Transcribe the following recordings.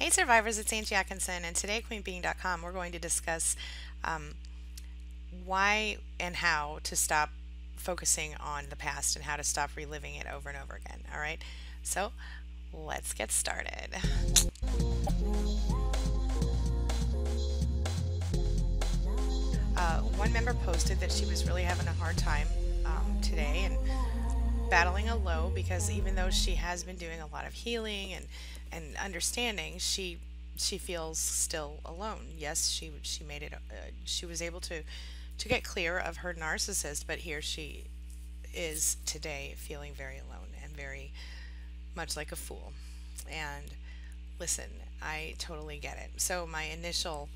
Hey survivors, it's Angie Atkinson, and today at QueenBeing.com we're going to discuss um, why and how to stop focusing on the past and how to stop reliving it over and over again. All right, so let's get started. One member posted that she was really having a hard time today and battling a low because even though she has been doing a lot of healing and understanding, she feels still alone. Yes, she made it. She was able to get clear of her narcissist, but here she is today feeling very alone and very much like a fool. And listen, I totally get it. So my initial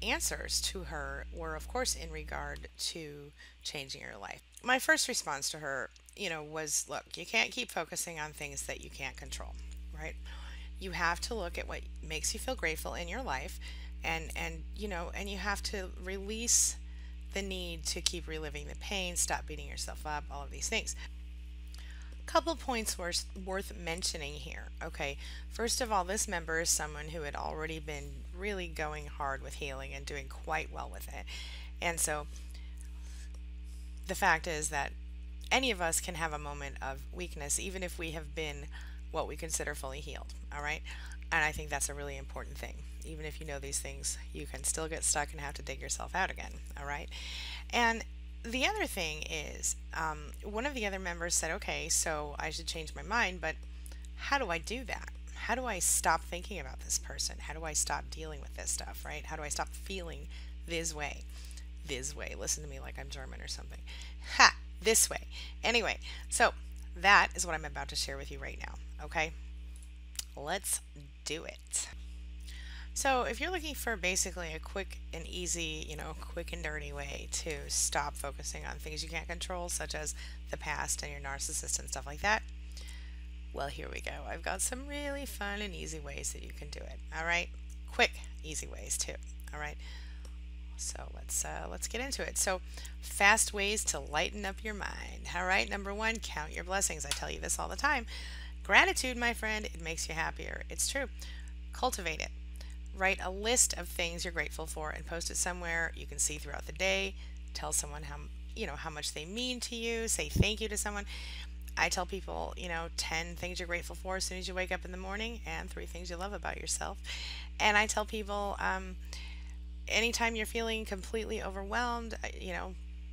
answers to her were, of course, in regard to changing her life. My first response to her, was look, you can't keep focusing on things that you can't control, right? You have to look at what makes you feel grateful in your life and you have to release the need to keep reliving the pain, stop beating yourself up, all of these things. Couple points worth mentioning here. Okay, first of all, this member is someone who had already been really going hard with healing and doing quite well with it. And so the fact is that any of us can have a moment of weakness, even if we have been what we consider fully healed. All right. And I think that's a really important thing. Even if you know these things, you can still get stuck and have to dig yourself out again. All right. And the other thing is, one of the other members said, okay, so I should change my mind, but how do I do that? How do I stop thinking about this person? How do I stop dealing with this stuff, right? How do I stop feeling this way? This way. Listen to me like I'm German or something. Ha! This way. Anyway, so that is what I'm about to share with you right now. Okay? Let's do it. So, if you're looking for basically a quick and easy, quick and dirty way to stop focusing on things you can't control, such as the past and your narcissist and stuff like that, well, here we go. I've got some really fun and easy ways that you can do it. All right? Quick, easy ways too. All right? So let's get into it. So, fast ways to lighten up your mind. All right, number one, count your blessings. I tell you this all the time. Gratitude, my friend, it makes you happier. It's true. Cultivate it. Write a list of things you're grateful for and post it somewhere you can see throughout the day. Tell someone how much they mean to you. Say thank you to someone. I tell people, 10 things you're grateful for as soon as you wake up in the morning and 3 things you love about yourself. And I tell people, anytime you're feeling completely overwhelmed,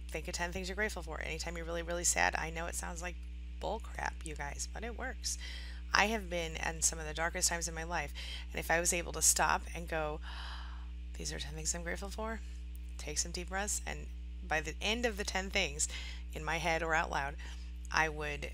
think of 10 things you're grateful for. Anytime you're really, really sad, I know it sounds like bull crap, you guys, but it works. I have been in some of the darkest times in my life, and if I was able to stop and go, these are 10 things I'm grateful for, take some deep breaths, and by the end of the 10 things, in my head or out loud, I would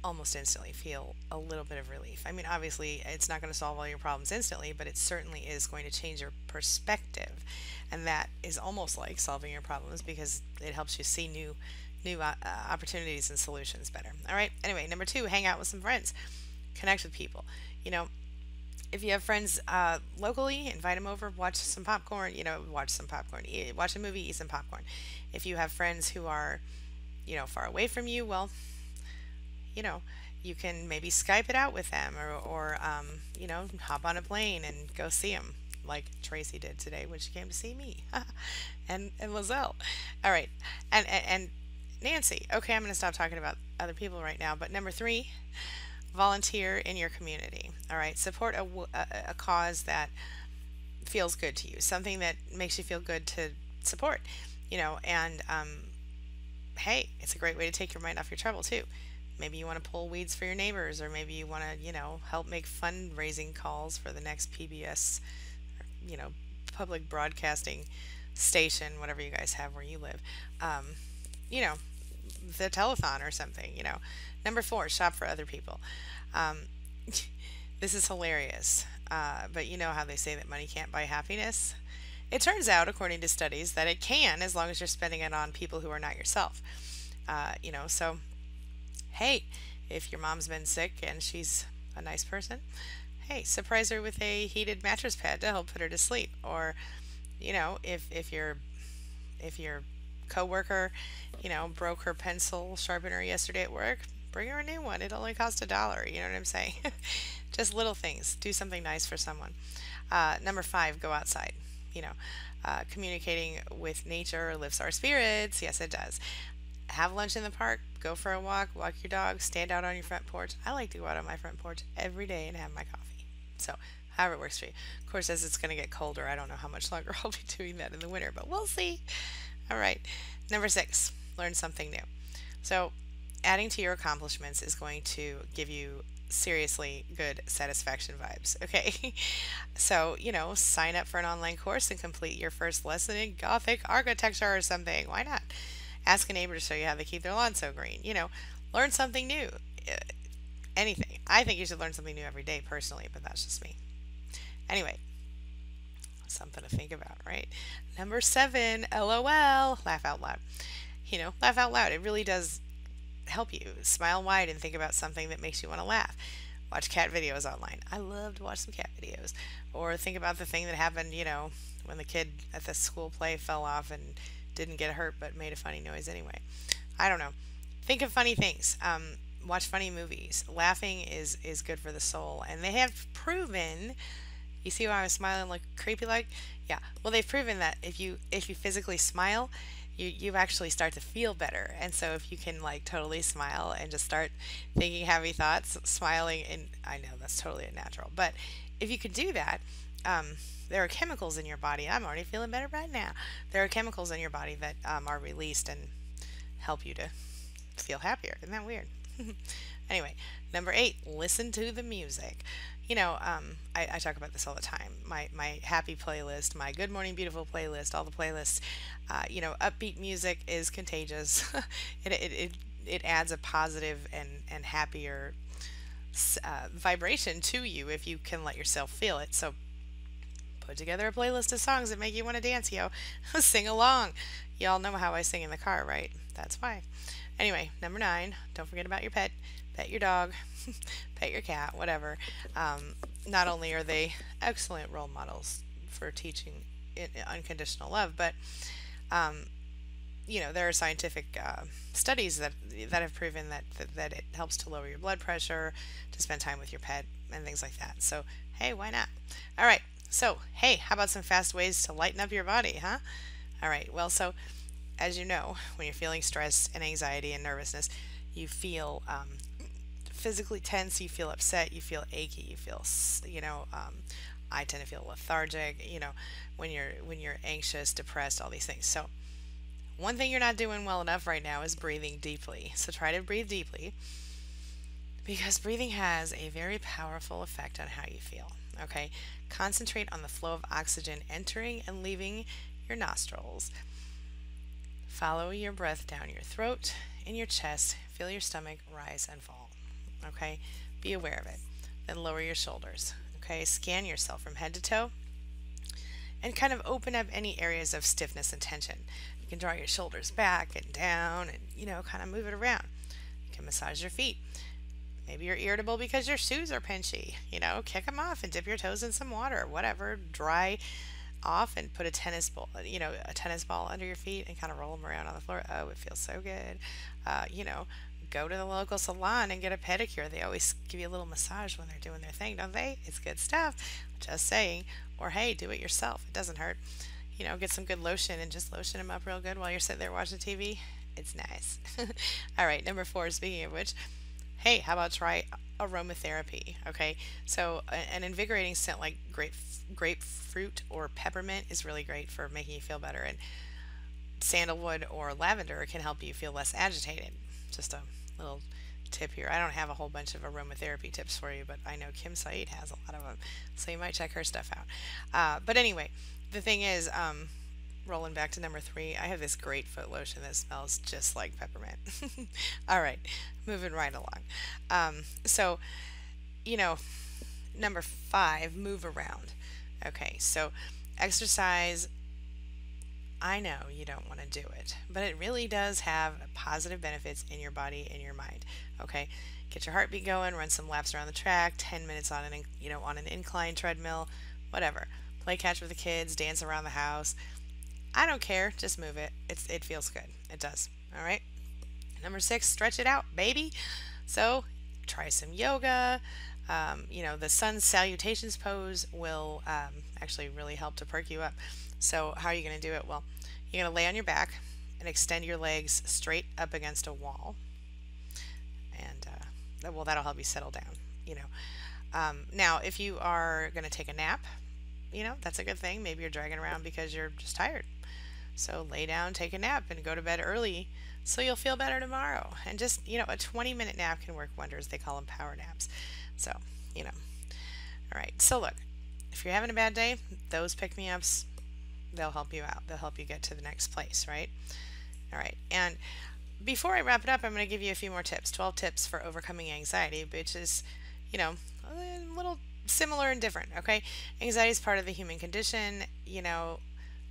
almost instantly feel a little bit of relief. I mean, obviously, it's not going to solve all your problems instantly, but it certainly is going to change your perspective. And that is almost like solving your problems because it helps you see new opportunities and solutions better. All right. Anyway, number 2, hang out with some friends. Connect with people. You know, if you have friends locally, invite them over, watch some popcorn, watch some popcorn, watch a movie, eat some popcorn. If you have friends who are, far away from you, well, you know, you can maybe Skype it out with them or hop on a plane and go see them like Tracy did today when she came to see me and Lizelle. All right. And Nancy. Okay, I'm going to stop talking about other people right now. But number 3, volunteer in your community. All right. Support a cause that feels good to you, something that makes you feel good to support, and hey, it's a great way to take your mind off your trouble too. Maybe you want to pull weeds for your neighbors, or maybe you want to, help make fundraising calls for the next PBS, you know, public broadcasting station, whatever you guys have where you live. You know, the telethon or something, Number 4, shop for other people. Um, this is hilarious. But you know how they say that money can't buy happiness? It turns out, according to studies, that it can as long as you're spending it on people who are not yourself. So hey, if your mom's been sick and she's a nice person, hey, surprise her with a heated mattress pad to help put her to sleep. Or, if your coworker, broke her pencil sharpener yesterday at work, bring her a new one. It only cost $1. You know what I'm saying? Just little things. Do something nice for someone. Number 5, go outside. You know, communicating with nature lifts our spirits. Yes, it does. Have lunch in the park, go for a walk your dog, stand out on your front porch. I like to go out on my front porch every day and have my coffee. So, however it works for you. Of course, as it's going to get colder, I don't know how much longer I'll be doing that in the winter, but we'll see. All right. Number 6, learn something new. So, adding to your accomplishments is going to give you seriously good satisfaction vibes. Okay. So, sign up for an online course and complete your first lesson in Gothic architecture or something. Why not? Ask a neighbor to show you how they keep their lawn so green. Learn something new. Uh, Anything. I think you should learn something new every day personally, but that's just me. Anyway, something to think about, right? Number 7, LOL, laugh out loud. Laugh out loud. It really does help you. Smile wide and think about something that makes you want to laugh. Watch cat videos online. I love to watch some cat videos. Or think about the thing that happened, when the kid at the school play fell off and didn't get hurt but made a funny noise anyway. I don't know. Think of funny things. Watch funny movies. Laughing is good for the soul. And they have proven, you see why I was smiling like creepy like? Yeah. Well, they've proven that if you physically smile, you actually start to feel better. And so if you can like totally smile and just start thinking happy thoughts, smiling, and I know that's totally unnatural, but if you could do that, there are chemicals in your body. I'm already feeling better right now. There are chemicals in your body that are released and help you to feel happier. Isn't that weird? Anyway, number 8, listen to the music. I talk about this all the time. My happy playlist, my Good Morning Beautiful playlist, all the playlists. Upbeat music is contagious. It adds a positive and happier vibration to you if you can let yourself feel it. So put together a playlist of songs that make you want to dance, yo. Sing along. Y'all know how I sing in the car, right? That's why. Anyway, number 9, don't forget about your pet. Pet your dog, pet your cat, whatever. Not only are they excellent role models for teaching unconditional love, but there are scientific studies that have proven that it helps to lower your blood pressure, to spend time with your pet, and things like that. So, hey, why not? All right. So, hey, how about some fast ways to lighten up your body, huh? All right. Well, so as you know, when you're feeling stress and anxiety and nervousness, you feel physically tense, you feel upset, you feel achy, you feel, I tend to feel lethargic, when you're anxious, depressed, all these things. So one thing you're not doing well enough right now is breathing deeply. So try to breathe deeply because breathing has a very powerful effect on how you feel. Okay? Concentrate on the flow of oxygen entering and leaving your nostrils. Follow your breath down your throat, in your chest, feel your stomach rise and fall. Okay? Be aware of it. Then lower your shoulders. Okay? Scan yourself from head to toe and kind of open up any areas of stiffness and tension. You can draw your shoulders back and down and, kind of move it around. You can massage your feet. Maybe you're irritable because your shoes are pinchy. Kick them off and dip your toes in some water, whatever. Dry off and put a tennis ball under your feet and kind of roll them around on the floor. Oh, it feels so good. Go to the local salon and get a pedicure. They always give you a little massage when they're doing their thing, don't they? It's good stuff. Just saying. Or hey, do it yourself. It doesn't hurt. Get some good lotion and just lotion them up real good while you're sitting there watching TV. It's nice. All right, number 4, speaking of which, hey, how about try aromatherapy? Okay, so an invigorating scent like grapefruit or peppermint is really great for making you feel better, and sandalwood or lavender can help you feel less agitated. Just a little tip here. I don't have a whole bunch of aromatherapy tips for you, but I know Kim Said has a lot of them, so you might check her stuff out. But anyway, the thing is, rolling back to number 3, I have this great foot lotion that smells just like peppermint. All right, moving right along. So, number 5, move around. Okay, so exercise. I know you don't want to do it, but it really does have positive benefits in your body and your mind. Okay, get your heartbeat going, run some laps around the track, 10 minutes on an incline treadmill, whatever. Play catch with the kids, dance around the house. I don't care, just move it. It feels good. It does. All right. Number 6, stretch it out, baby. So try some yoga. The sun salutations pose will actually really help to perk you up. So how are you going to do it? Well, you're going to lay on your back and extend your legs straight up against a wall, and that'll help you settle down. You know, Now if you are going to take a nap, that's a good thing. Maybe you're dragging around because you're just tired. So lay down, take a nap, and go to bed early so you'll feel better tomorrow. And just, a 20-minute nap can work wonders. They call them power naps. So, you know. All right. So look, if you're having a bad day, those pick-me-ups, they'll help you out. They'll help you get to the next place, right? All right. And before I wrap it up, I'm going to give you a few more tips. 12 tips for overcoming anxiety, which is, a little similar and different, okay? Anxiety is part of the human condition.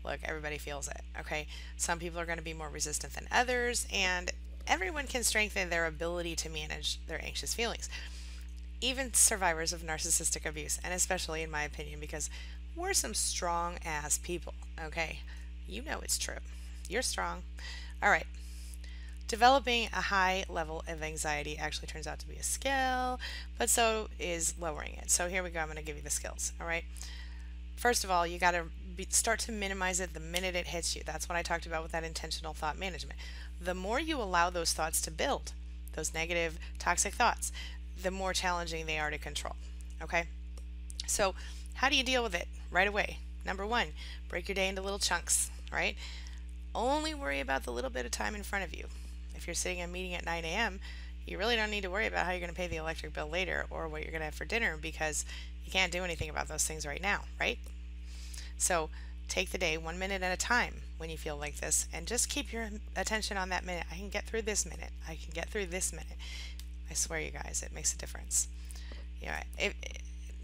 Look, everybody feels it, okay? Some people are going to be more resistant than others, and everyone can strengthen their ability to manage their anxious feelings. Even survivors of narcissistic abuse, and especially in my opinion, because we're some strong ass people, okay? You know it's true. You're strong. All right. Developing a high level of anxiety actually turns out to be a skill, but so is lowering it. So here we go. I'm going to give you the skills. All right. First of all, you got to start to minimize it the minute it hits you. That's what I talked about with that intentional thought management. The more you allow those thoughts to build, those negative, toxic thoughts, the more challenging they are to control. Okay? So, how do you deal with it right away? Number one, break your day into little chunks, right? Only worry about the little bit of time in front of you. If you're sitting in a meeting at 9 a.m., you really don't need to worry about how you're going to pay the electric bill later or what you're going to have for dinner, because you can't do anything about those things right now, right? So take the day 1 minute at a time when you feel like this, and just keep your attention on that minute. I can get through this minute. I can get through this minute. I swear, you guys, it makes a difference.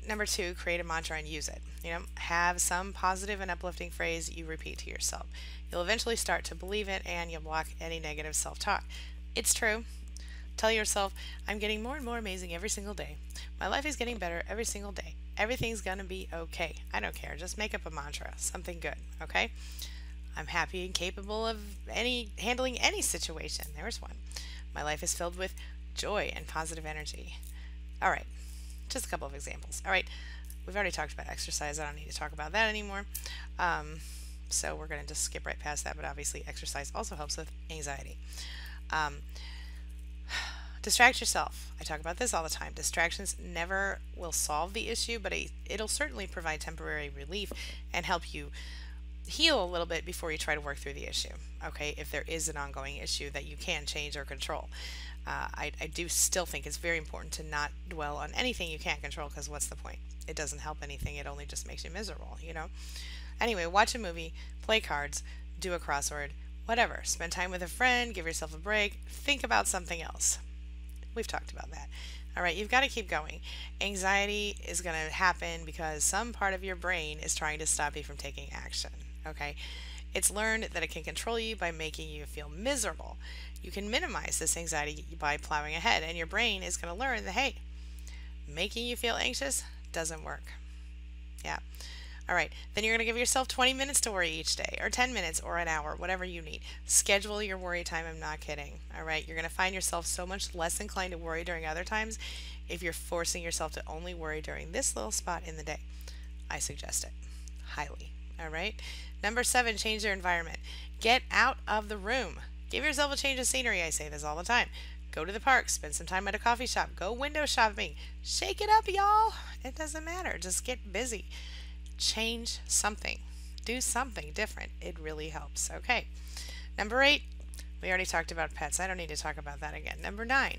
Number two, create a mantra and use it. Have some positive and uplifting phrase you repeat to yourself. You'll eventually start to believe it, and you'll block any negative self-talk. It's true. Tell yourself, I'm getting more and more amazing every single day. My life is getting better every single day. Everything's gonna be okay. I don't care. Just make up a mantra, something good, okay? I'm happy and capable of handling any situation. There's one. My life is filled with joy and positive energy. All right, just a couple of examples. All right, we've already talked about exercise. I don't need to talk about that anymore. So we're gonna just skip right past that, but obviously exercise also helps with anxiety. Distract yourself. I talk about this all the time. Distractions never will solve the issue, but it'll certainly provide temporary relief and help you heal a little bit before you try to work through the issue. Okay, if there is an ongoing issue that you can change or control. I do still think it's very important to not dwell on anything you can't control, because what's the point? It doesn't help anything. It only just makes you miserable, Anyway, watch a movie, play cards, do a crossword, whatever. Spend time with a friend, give yourself a break, think about something else. We've talked about that. All right, you've got to keep going. Anxiety is going to happen because some part of your brain is trying to stop you from taking action. Okay? It's learned that it can control you by making you feel miserable. You can minimize this anxiety by plowing ahead, and your brain is going to learn that, hey, making you feel anxious doesn't work. Yeah. All right, then you're going to give yourself 20 minutes to worry each day, or 10 minutes, or an hour, whatever you need. Schedule your worry time. I'm not kidding. All right, you're going to find yourself so much less inclined to worry during other times if you're forcing yourself to only worry during this little spot in the day. I suggest it highly. All right. Number 7, change your environment. Get out of the room. Give yourself a change of scenery. I say this all the time. Go to the park, spend some time at a coffee shop, go window shopping. Shake it up, y'all. It doesn't matter. Just get busy. Change something. Do something different. It really helps. Okay. Number 8, we already talked about pets. I don't need to talk about that again. Number 9,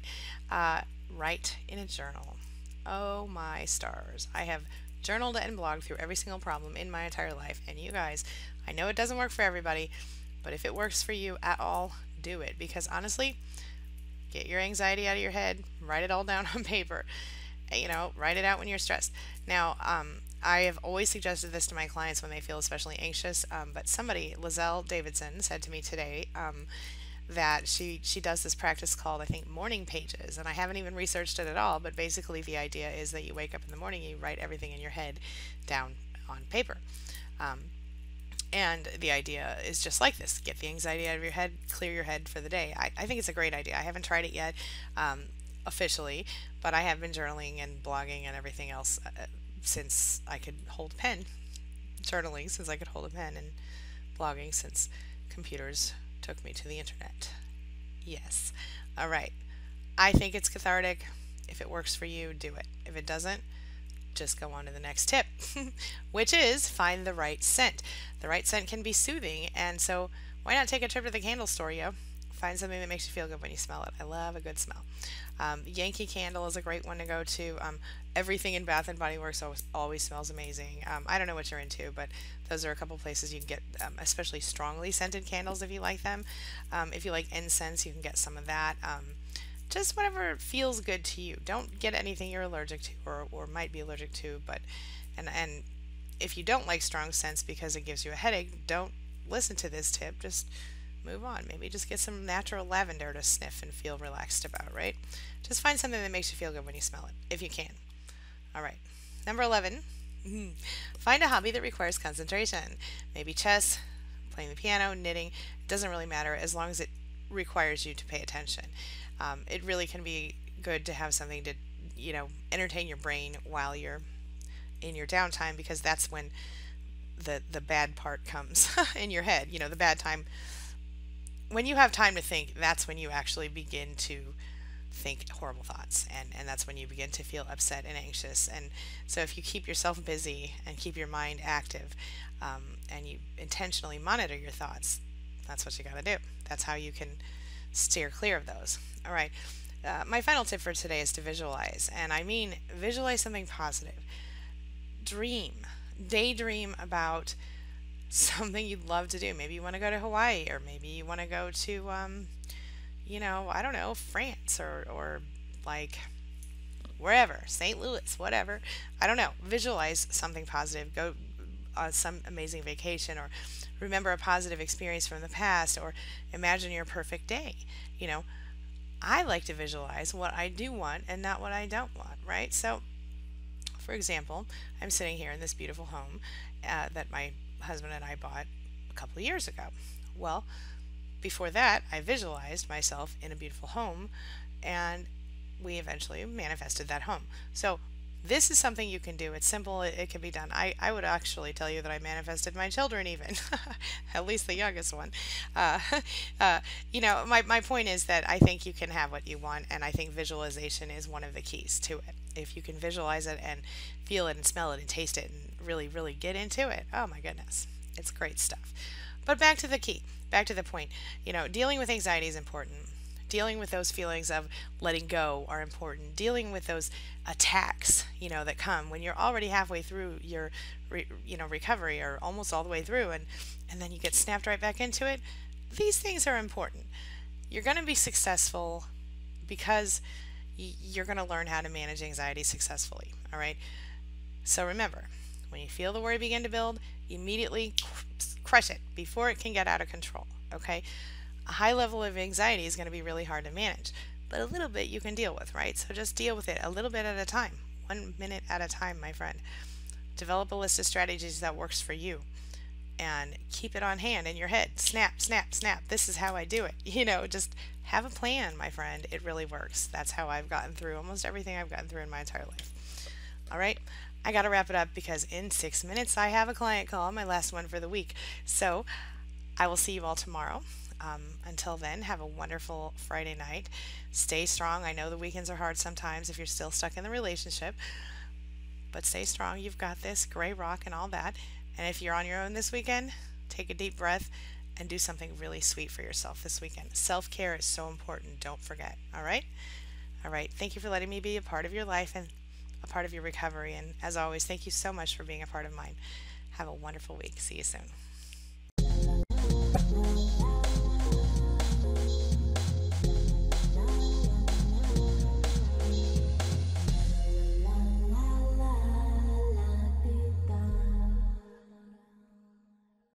write in a journal. Oh my stars. I have journaled and blogged through every single problem in my entire life. And you guys, I know it doesn't work for everybody, but if it works for you at all, do it. Because honestly, get your anxiety out of your head, write it all down on paper. Write it out when you're stressed. Now, I have always suggested this to my clients when they feel especially anxious, but somebody, Lizelle Davidson, said to me today that she does this practice called, I think, morning pages, and I haven't even researched it at all, but basically the idea is that you wake up in the morning and you write everything in your head down on paper. And the idea is just like this. Get the anxiety out of your head, clear your head for the day. I think it's a great idea. I haven't tried it yet. officially, but I have been journaling and blogging and everything else since I could hold a pen. Journaling since I could hold a pen, and blogging since computers took me to the internet. Yes. All right. I think it's cathartic. If it works for you, do it. If it doesn't, just go on to the next tip, which is find the right scent. The right scent can be soothing, and so why not take a trip to the candle store, yo? Find something that makes you feel good when you smell it. I love a good smell. Yankee Candle is a great one to go to. Everything in Bath and Body Works always smells amazing. I don't know what you're into, but those are a couple places you can get, especially strongly scented candles if you like them. If you like incense, you can get some of that. Just whatever feels good to you. Don't get anything you're allergic to or might be allergic to. But and if you don't like strong scents because it gives you a headache, don't listen to this tip. Just move on. Maybe just get some natural lavender to sniff and feel relaxed about, right? Just find something that makes you feel good when you smell it, if you can. All right. Number 11, find a hobby that requires concentration. Maybe chess, playing the piano, knitting. It doesn't really matter as long as it requires you to pay attention. It really can be good to have something to, entertain your brain while you're in your downtime, because that's when the bad part comes in your head. The bad time. When you have time to think, that's when you actually begin to think horrible thoughts, and that's when you begin to feel upset and anxious. And so if you keep yourself busy and keep your mind active, and you intentionally monitor your thoughts, that's what you got to do. That's how you can steer clear of those. All right. My final tip for today is to visualize, and I mean visualize something positive. Daydream about something you'd love to do. Maybe you want to go to Hawaii, or maybe you want to go to, I don't know, France, or like wherever, St. Louis, whatever. I don't know. Visualize something positive. Go on some amazing vacation, or remember a positive experience from the past, or imagine your perfect day. I like to visualize what I do want and not what I don't want, right? So, for example, I'm sitting here in this beautiful home that my husband and I bought a couple of years ago. Well, before that, I visualized myself in a beautiful home, and we eventually manifested that home. So this is something you can do. It's simple. It can be done. I would actually tell you that I manifested my children even, at least the youngest one. Uh, my point is that I think you can have what you want, and I think visualization is one of the keys to it. If you can visualize it and feel it and smell it and taste it and really, really get into it, oh my goodness, it's great stuff. But back to the key, back to the point. Dealing with anxiety is important. Dealing with those feelings of letting go are important. Dealing with those attacks, that come when you're already halfway through your, recovery, or almost all the way through, and then you get snapped right back into it. These things are important. You're going to be successful because you're going to learn how to manage anxiety successfully. All right. So remember, when you feel the worry begin to build, immediately crush it before it can get out of control. Okay. A high level of anxiety is going to be really hard to manage, but a little bit you can deal with, right? So just deal with it a little bit at a time, 1 minute at a time, my friend. Develop a list of strategies that works for you, and keep it on hand in your head. Snap, snap, snap. This is how I do it. Just have a plan, my friend. It really works. That's how I've gotten through almost everything I've gotten through in my entire life. All right. I got to wrap it up because in 6 minutes I have a client call, my last one for the week. So I will see you all tomorrow. Until then, have a wonderful Friday night. Stay strong. I know the weekends are hard sometimes if you're still stuck in the relationship, but stay strong. You've got this. Gray rock and all that. And if you're on your own this weekend, take a deep breath and do something really sweet for yourself this weekend. Self-care is so important. Don't forget. All right? All right. Thank you for letting me be a part of your life and a part of your recovery. And as always, thank you so much for being a part of mine. Have a wonderful week. See you soon.